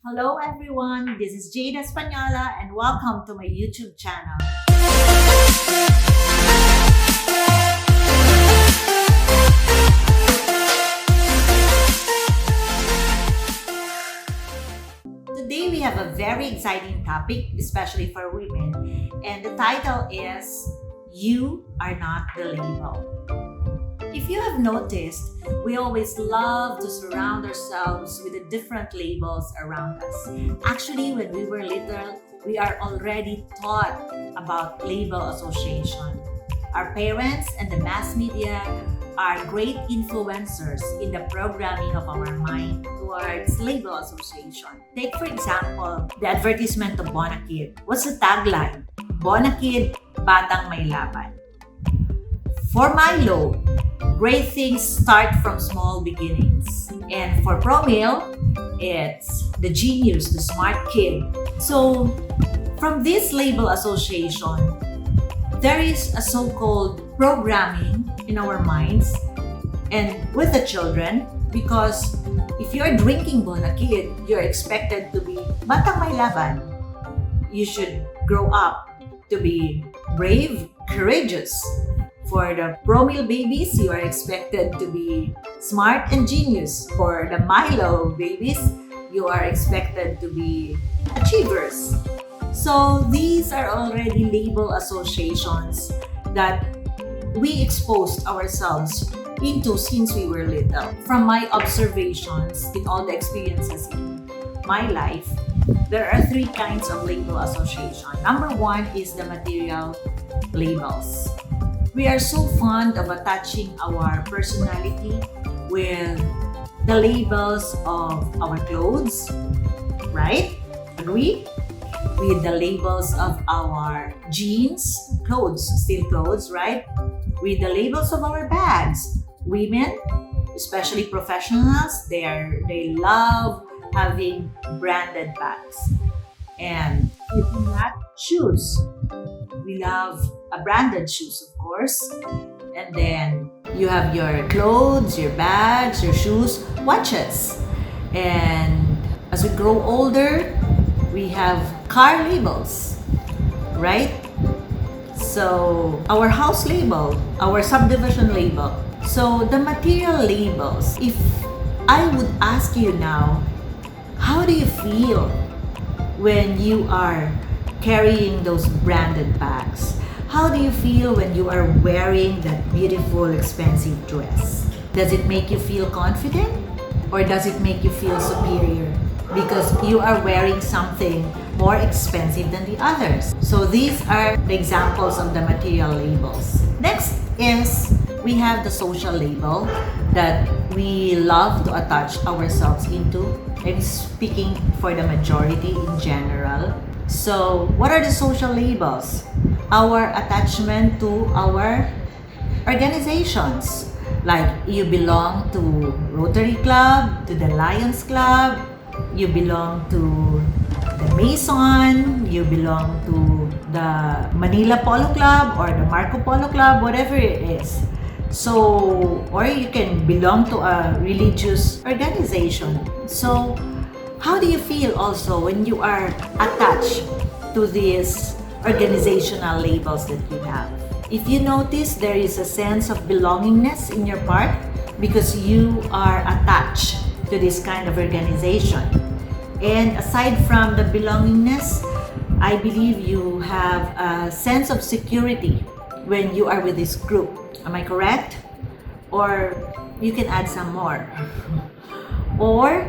Hello everyone, this is JADE Espanyola and welcome to my YouTube channel. Today we have a very exciting topic, especially for women, and the title is You Are Not the Label. If you have noticed, we always love to surround ourselves with the different labels around us. Actually, when we were little, we are already taught about label association. Our parents and the mass media are great influencers in the programming of our mind towards label association. Take for example, the advertisement of Bonakid. What's the tagline? Bonakid, batang may laban. For Milo, great things start from small beginnings. And for Promil, it's the genius, the smart kid. So, from this label association, there is a so-called programming in our minds and with the children, because if you're drinking Bonakid, you're expected to be batang may laban. You should grow up to be brave, courageous. For the Promil babies, you are expected to be smart and genius. For the Milo babies, you are expected to be achievers. So these are already label associations that we exposed ourselves into since we were little. From my observations in all the experiences in my life, there are three kinds of label association. Number one is the material labels. We are so fond of attaching our personality with the labels of our clothes, right? Agree? With the labels of our jeans, clothes, still clothes, right? With the labels of our bags. Women, especially professionals, they love having branded bags. And within that, shoes. We love branded shoes, of course. And then you have your clothes, your bags, your shoes, watches. And as we grow older, we have car labels, right? So our house label, our subdivision label. So the material labels, if I would ask you now, how do you feel when you are carrying those branded bags? How do you feel when you are wearing that beautiful, expensive dress? Does it make you feel confident or does it make you feel superior because you are wearing something more expensive than the others? So these are the examples of the material labels. Next is we have the social label that we love to attach ourselves into. I'm speaking for the majority in general. So, what are the social labels? Our attachment to our organizations. Like, you belong to Rotary Club, to the Lions Club, you belong to the Mason, you belong to the Manila Polo Club or the Marco Polo Club, whatever it is. So, or you can belong to a religious organization. So, how do you feel also when you are attached to these organizational labels that you have? If you notice, there is a sense of belongingness in your part because you are attached to this kind of organization. And aside from the belongingness, I believe you have a sense of security when you are with this group. Am I correct? Or you can add some more. Or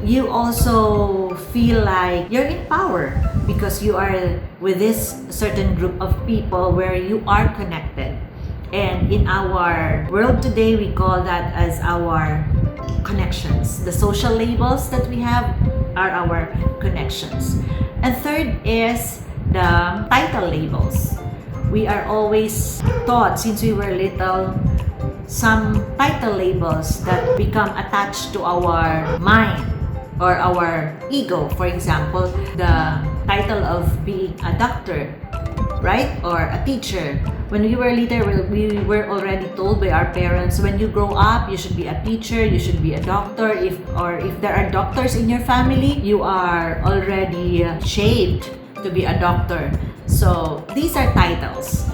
you also feel like you're in power because you are with this certain group of people where you are connected. And in our world today, we call that as our connections. The social labels that we have are our connections. And third is the title labels. We are always taught since we were little some title labels that become attached to our mind or our ego. For example, the title of being a doctor right? Or a teacher. When we were little, we were already told by our parents, when you grow up, you should be a teacher, you should be a doctor. If there are doctors in your family, you are already shaped to be a doctor. So these are titles,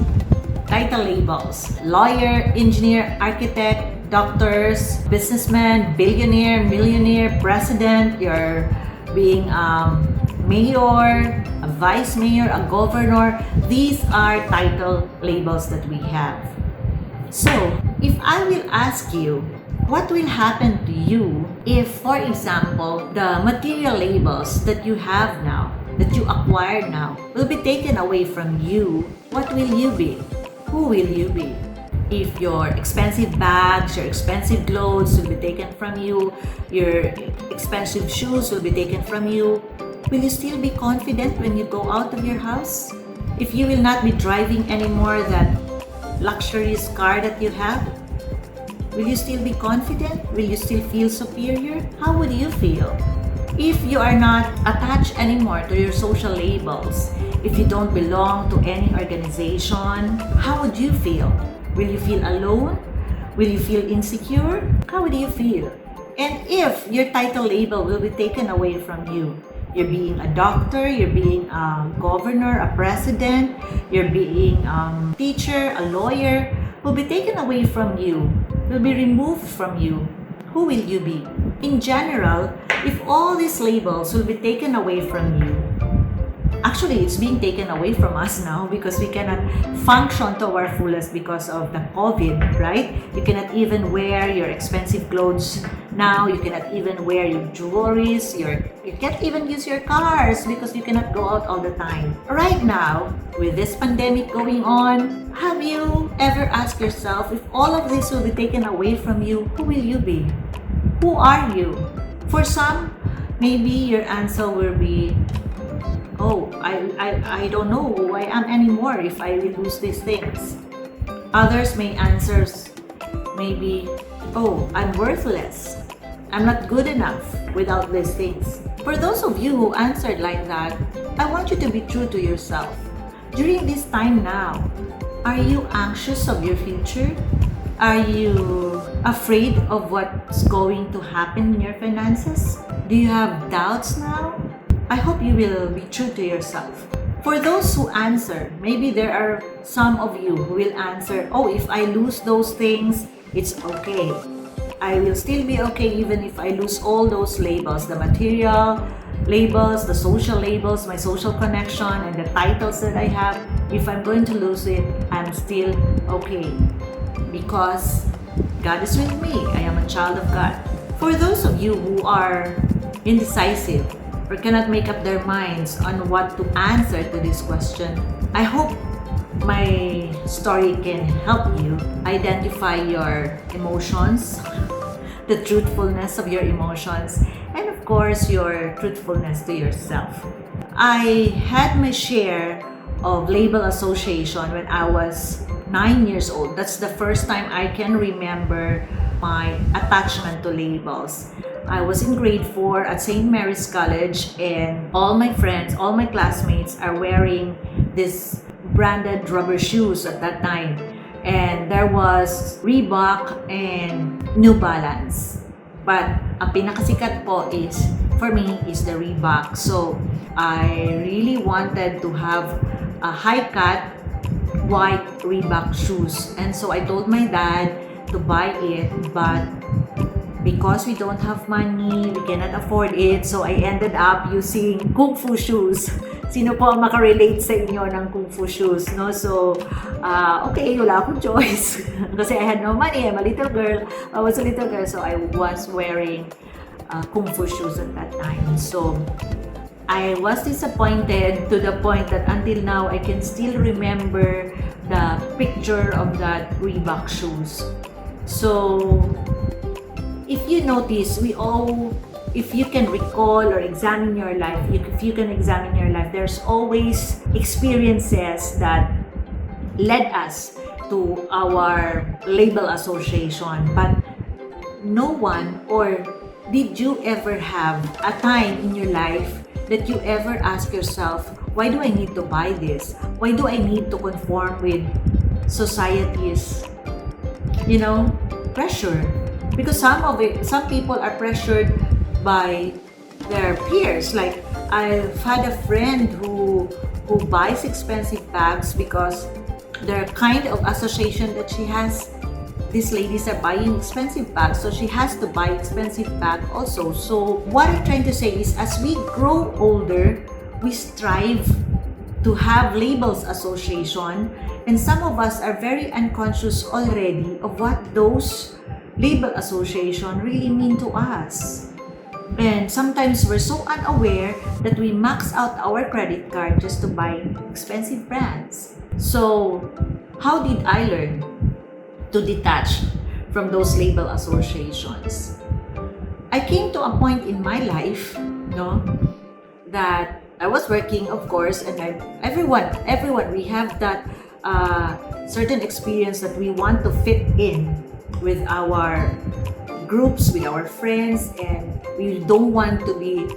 title labels: lawyer, engineer, architect, doctors, businessman, billionaire, millionaire, president. You're being mayor, a vice mayor, a governor. These are title labels that we have. So, if I will ask you, what will happen to you if, for example, the material labels that you have now, that you acquired now, will be taken away from you? What will you be? Who will you be? If your expensive bags, your expensive clothes will be taken from you, your expensive shoes will be taken from you, will you still be confident when you go out of your house? If you will not be driving anymore that luxurious car that you have, will you still be confident? Will you still feel superior? How would you feel? If you are not attached anymore to your social labels, if you don't belong to any organization, how would you feel? Will you feel alone? Will you feel insecure? How would you feel? And if your title label will be taken away from you, you're being a doctor, you're being a governor, a president, you're being a teacher, a lawyer, will be taken away from you, will be removed from you. Who will you be? In general, if all these labels will be taken away from you, actually, it's being taken away from us now because we cannot function to our fullest because of the COVID, right? You cannot even wear your expensive clothes now. You cannot even wear your jewelries. You can't even use your cars because you cannot go out all the time. Right now, with this pandemic going on, have you ever asked yourself, if all of this will be taken away from you, who will you be? Who are you? For some, maybe your answer will be, oh, I don't know who I am anymore if I will lose these things. Others may answer maybe, oh, I'm worthless. I'm not good enough without these things. For those of you who answered like that, I want you to be true to yourself. During this time now, are you anxious of your future? Are you afraid of what's going to happen in your finances? Do you have doubts now? I hope you will be true to yourself. For those who answer, maybe there are some of you who will answer, oh, if I lose those things, it's okay. I will still be okay even if I lose all those labels, the material labels, the social labels, my social connection, and the titles that I have. If I'm going to lose it, I'm still okay because God is with me. I am a child of God. For those of you who are indecisive, or cannot make up their minds on what to answer to this question, I hope my story can help you identify your emotions, the truthfulness of your emotions, and of course, your truthfulness to yourself. I had my share of label association when I was 9 years old. That's the first time I can remember my attachment to labels. I was in grade 4 at St. Mary's College, and all my friends, all my classmates are wearing this branded rubber shoes at that time. And there was Reebok and New Balance. But ang pinakasikat po for me, is the Reebok. So, I really wanted to have a high-cut white Reebok shoes. And so, I told my dad to buy it, but because we don't have money, we cannot afford it, so I ended up using Kung Fu shoes. Sino po ang makarelate sa inyo ng Kung Fu shoes, no? So, okay, wala akong choice. Kasi I had no money, I'm a little girl. I was a little girl, so I was wearing Kung Fu shoes at that time. So, I was disappointed to the point that until now, I can still remember the picture of that Reebok shoes. So, if you notice, if you can recall or examine your life, if you can examine your life, there's always experiences that led us to our label association. But no one, or did you ever have a time in your life that you ever ask yourself, Why do I need to buy this? Why do I need to conform with society's, pressure? Because some people are pressured by their peers. Like, I've had a friend who buys expensive bags because the kind of association that she has, these ladies are buying expensive bags, so she has to buy expensive bag also. So what I'm trying to say is, as we grow older, we strive to have labels association, and some of us are very unconscious already of what those label association really mean to us. And sometimes we're so unaware that we max out our credit card just to buy expensive brands. So how did I learn to detach from those label associations? I came to a point in my life, that I was working, of course, and everyone, we have that certain experience that we want to fit in with our groups, with our friends, and we don't want to be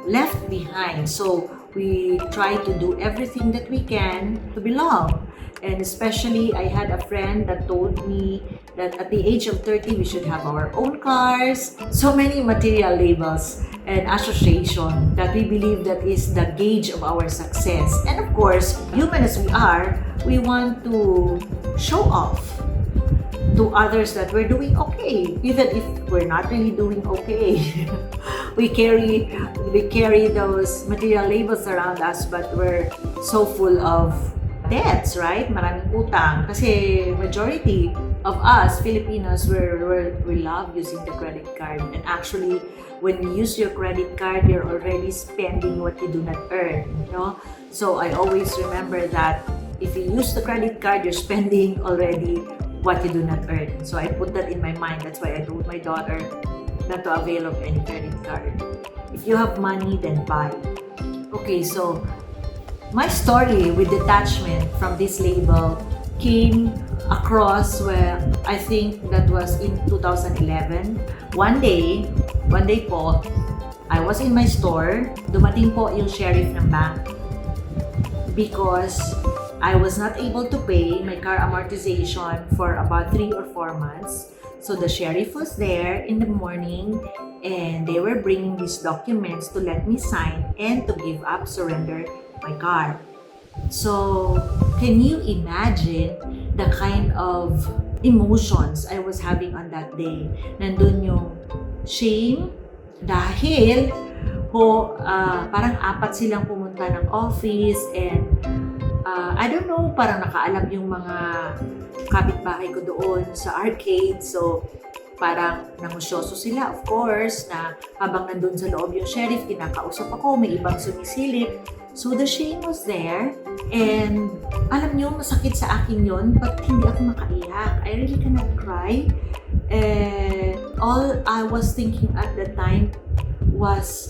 left behind. So we try to do everything that we can to belong. And especially, I had a friend that told me that at the age of 30, we should have our own cars. So many material labels and association that we believe that is the gauge of our success. And of course, human as we are, we want to show off to others that we're doing okay, even if we're not really doing okay. we carry those material labels around us, but we're so full of debts, right? Maraming utang. Kasi majority of us Filipinos, we love using the credit card. And actually, when you use your credit card, you're already spending what you do not earn. So I always remember that if you use the credit card, you're spending already what you do not earn. So I put that in my mind. That's why I told my daughter not to avail of any credit card. If you have money, then buy. Okay, so my story with detachment from this label came across where I think that was in 2011. One day po, I was in my store. Dumating po yung sheriff ng bank because I was not able to pay my car amortization for about 3 or 4 months. So the sheriff was there in the morning and they were bringing these documents to let me sign and to give up, surrender my car. So can you imagine the kind of emotions I was having on that day? Nandun yung shame dahil parang 4 silang pumunta ng office and I don't know, parang nakaalam yung mga kapitbahay ko doon sa arcade. So, parang nangusyoso sila, of course, na habang nandun sa loob yung sheriff, kinakausap ako, may ibang sumisilip. So, the shame was there. And alam nyo, masakit sa akin yun, but hindi ako makaiyak. I really cannot cry. And all I was thinking at that time was,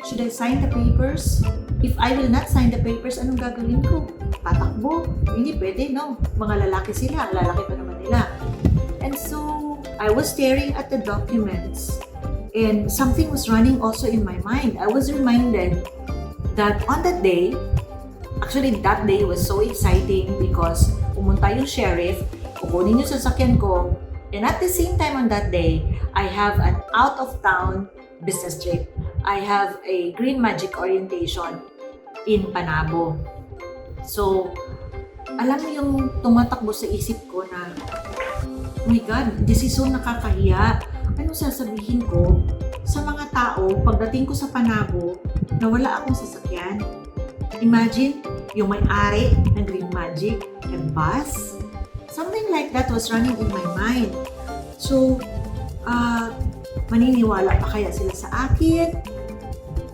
should I sign the papers? If I will not sign the papers, anong gagawin ko? Tatakbo? Hindi pwede, no? Mga lalaki sila, ang lalaki pa naman nila. And so, I was staring at the documents and something was running also in my mind. I was reminded that on that day, actually that day was so exciting because pumunta yung sheriff, kukunin yung sasakyan ko, and at the same time on that day, I have an out-of-town business trip. I have a Green Magic orientation in Panabo. So, alam mo yung tumatakbo sa isip ko na, oh my God, this is so nakakahiya. Anong sasabihin ko sa mga tao pagdating ko sa Panabo na wala akong sasakyan? Imagine, yung may-ari ng Green Magic, ng bus. Something like that was running in my mind. So, maniniwala pa kaya sila sa akin?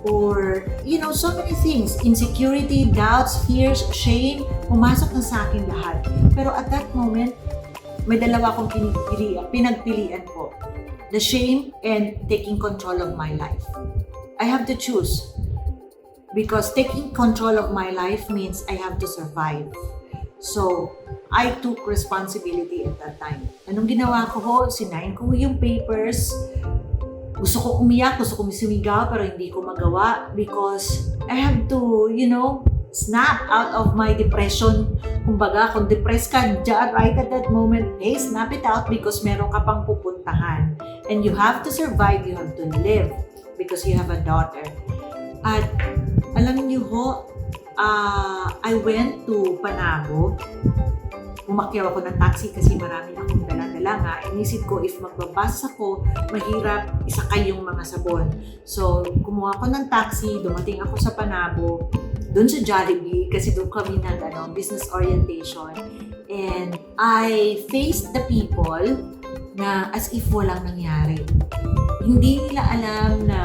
Or, so many things. Insecurity, doubts, fears, shame, pumasok na sa akin lahat. Pero at that moment, may dalawa akong pinagpilian po. The shame and taking control of my life. I have to choose. Because taking control of my life means I have to survive. So, I took responsibility at that time. Anong ginawa ko? Sinayin ko yung papers. Gusto ko umiyak, gusto ko sumigaw, pero hindi ko magawa because I have to, snap out of my depression. Kumbaga, kung depressed ka dyan right at that moment, hey, snap it out because meron ka pang pupuntahan. And you have to survive, you have to live because you have a daughter. At alam niyo ho, I went to Panabo. Umakyaw ako ng taxi kasi marami akong dala-dala nga. Inisip ko, if magbabas ako, mahirap isakay yung mga sabon. So, kumuha ako ng taxi, dumating ako sa Panabo, doon sa Jollibee, kasi doon kami business orientation. And I faced the people na as if walang nangyari. Hindi nila alam na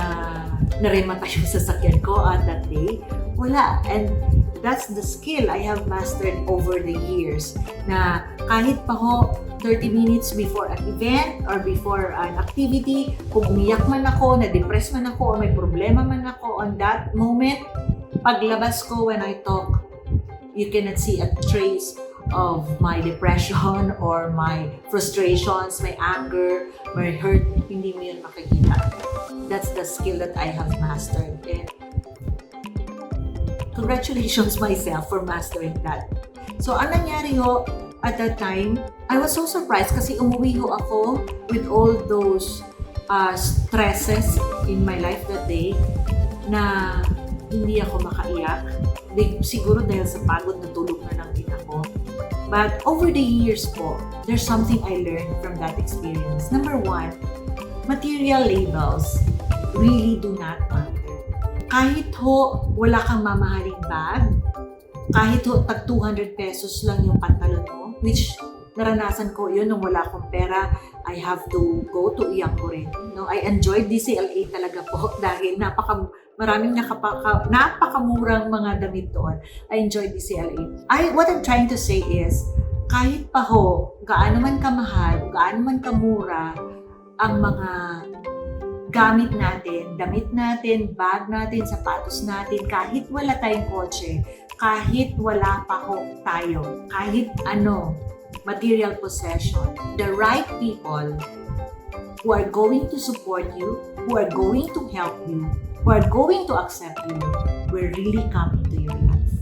naremata yung sasakyan ko at that day. Wala. And that's the skill I have mastered over the years. Na kahit pa ho 30 minutes before an event or before an activity, kung umiyak man ako, na-depress man ako, o may problema man ako on that moment, paglabas ko when I talk, you cannot see a trace of my depression or my frustrations, my anger, my hurt. Hindi mo yun makikita. That's the skill that I have mastered. And congratulations myself for mastering that. So, ang nangyari ho at that time, I was so surprised kasi umuwi ho ako with all those stresses in my life that day na hindi ako makaiyak. Siguro dahil sa pagod na tulog na lang din ako. But over the years po, there's something I learned from that experience. Number one, material labels really do not matter. Kahit ho wala kang mamahaling bag, kahit ho tag 200 pesos lang yung pantalon mo, which naranasan ko yun nung wala akong pera, I have to go to Iangkurin. I enjoyed DCLA talaga po dahil maraming napakamurang mga damit doon. I enjoyed DCLA. What I'm trying to say is, kahit pa ho, gaano man kamahal, gaano man kamura, ang mga gamit natin, damit natin, bag natin, sapatos natin, kahit wala tayong kotse, kahit wala pa ho tayo, kahit ano, material possession, the right people who are going to support you, who are going to help you, who are going to accept you, will really come into your life.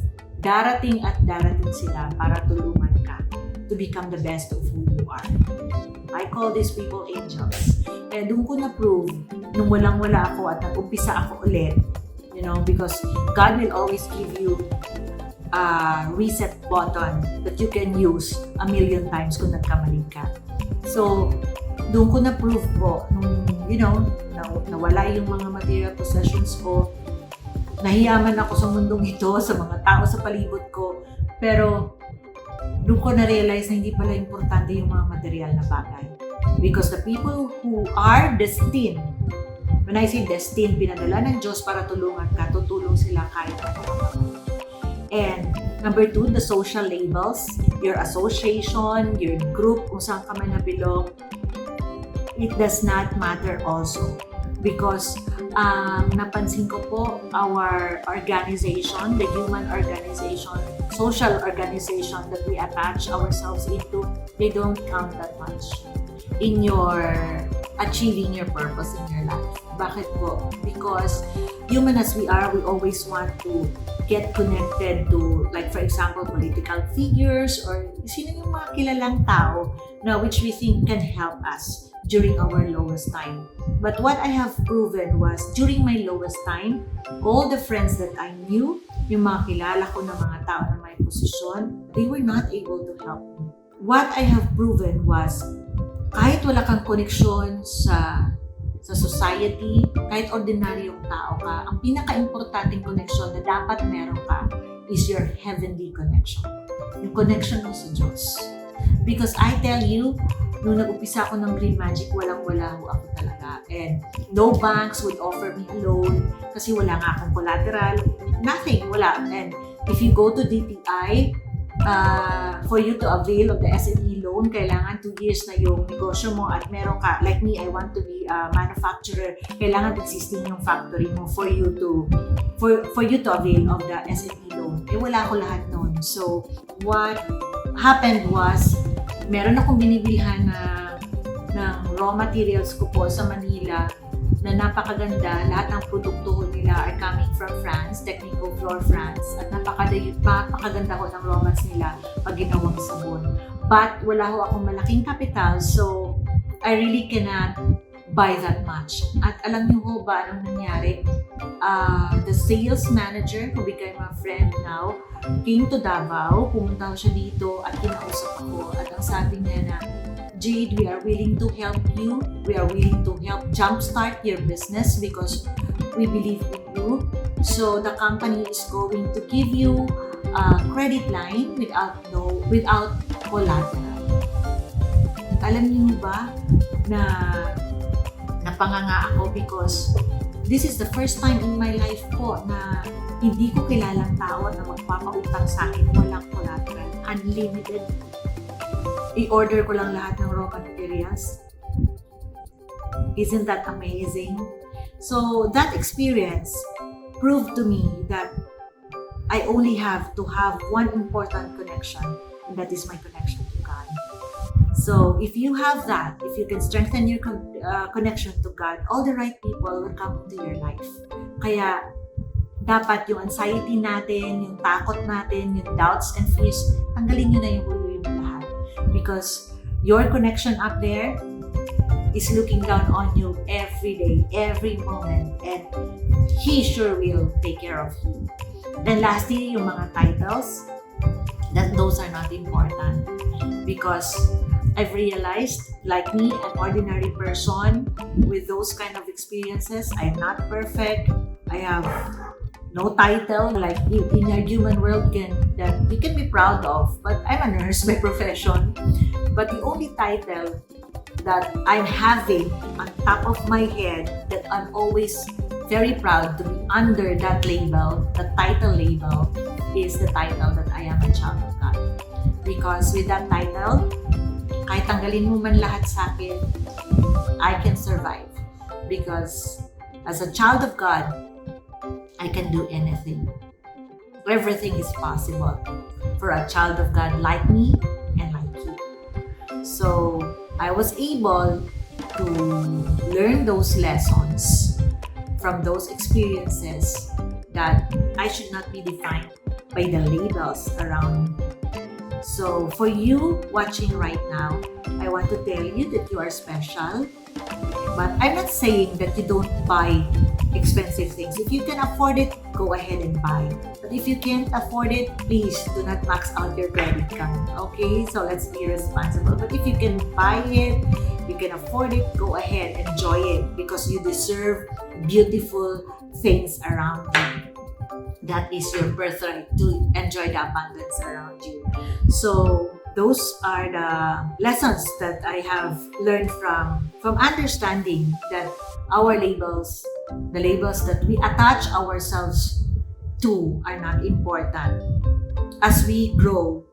Darating at darating sila para tulungan ka to become the best of who you are. I call these people angels. Kaya doon ko na-prove nung walang-wala ako at nag-umpisa ako ulit, because God will always give you a reset button that you can use 1,000,000 times kung nagkamali ka. So, doon ko na-prove po nung, nawala yung mga material possessions ko. Nahiyaman ako sa mundong ito, sa mga tao sa palibot ko. Pero, doon ko na-realize na hindi pala importante yung mga material na bagay. Because the people who are destined, when I say destined, pinadala ng Diyos para tulungan ka, tutulong sila kahit ano. And number 2, the social labels, your association, your group, kung saan ka man nabilong, it does not matter also. Because napansin ko po, our organization, the human organization, social organization that we attach ourselves into, they don't count that much in your achieving your purpose in your life. Bakit po? Because human as we are, we always want to get connected to, like for example, political figures or sino yung mga kilalang tao na which we think can help us during our lowest time. But what I have proven was, during my lowest time, all the friends that I knew, yung mga kilala ko na mga tao na may posisyon, they were not able to help me. What I have proven was, kahit wala kang koneksyon sa society, kahit ordinaryong tao ka, ang pinaka-importanting connection na dapat meron ka is your heavenly connection. Yung connection mo sa Diyos. Because I tell you, nung nag-upisa ako ng Green Magic, walang-wala ho ako talaga. And no banks would offer me a loan kasi wala nga akong collateral. Nothing, wala. And if you go to DTI, for you to avail of the SME loan, kailangan 2 years na yung negosyo mo at meron ka, like me, I want to be a manufacturer, kailangan existing yung factory mo for you to avail of the SME loan. Wala ko lahat nun. So, what happened was, meron akong binibilhan ng raw materials ko po sa Manila na napakaganda. Lahat ng produkto nila are coming from France. technical floor France at napakaganda ko ng romance nila pag ginawang sabon. But wala ho akong malaking kapital, so I really cannot buy that much. At alam niyo ho ba anong nangyari? The sales manager who became my friend now came to Davao, pumunta siya dito at kinausap ako. At ang sabi niya na, Jade, we are willing to help you. We are willing to help jumpstart your business because we believe in you. So the company is going to give you a credit line without collateral. Alam niyo ba na napanganga ako because this is the first time in my life po na hindi ko kilalang tao na magpapautang sa akin walang collateral, unlimited. I-order ko lang lahat ng raw materials. Isn't that amazing? So that experience proved to me that I only have to have one important connection, and that is my connection to God. So if you have that, if you can strengthen your connection to God, all the right people will come into your life. Kaya dapat yung anxiety natin, yung takot natin, yung doubts and fears, tanggalin nyo na yung uluyin mo lahat. Because your connection up there is looking down on you every day, every moment, and He sure will take care of you. Then lastly, yung mga titles, those are not important. Because I've realized, like me, an ordinary person with those kind of experiences, I'm not perfect. I have no title like in your human world that you can be proud of. But I'm a nurse by profession. But the only title that I'm having on top of my head that I'm always very proud to be under that label, the title label, is the title that I am a child of God. Because with that title, kahit tanggalin mo man lahat sa akin, I can survive. Because as a child of God, I can do anything. Everything is possible for a child of God like me and like you. So I was able to learn those lessons from those experiences that I should not be defined by the labels around me. So for you watching right now, I want to tell you that you are special. But I'm not saying that you don't buy expensive things. If you can afford it, go ahead and buy. But if you can't afford it, please do not max out your credit card. Okay? So let's be responsible. But if you can buy it, you can afford it, go ahead, enjoy it because you deserve beautiful things around you. That is your birthright to enjoy the abundance around you. So those are the lessons that I have learned from understanding that our labels, the labels that we attach ourselves to, are not important as we grow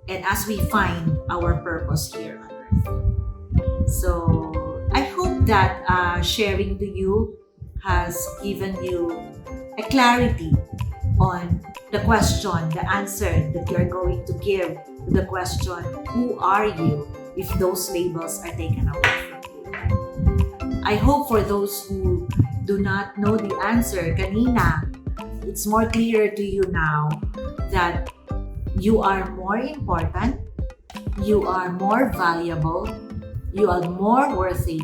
and as we find our purpose here on earth. So I hope that sharing to you has given you a clarity on the question, the answer that you're going to give to the question, who are you, if those labels are taken away from you. I hope for those who do not know the answer kanina, it's more clear to you now that you are more important, you are more valuable, you are more worthy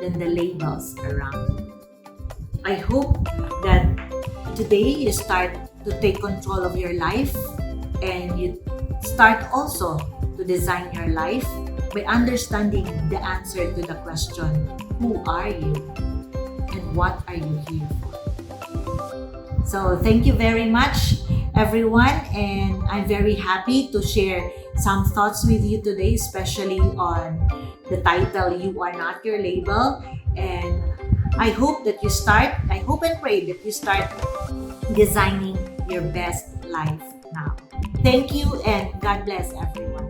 than the labels around you. I hope that today you start to take control of your life and you start also to design your life by understanding the answer to the question, who are you and what are you here for? So thank you very much everyone, and I'm very happy to share some thoughts with you today, especially on the title, You Are Not Your Label. And I hope and pray that you start designing your best life now. Thank you and God bless everyone.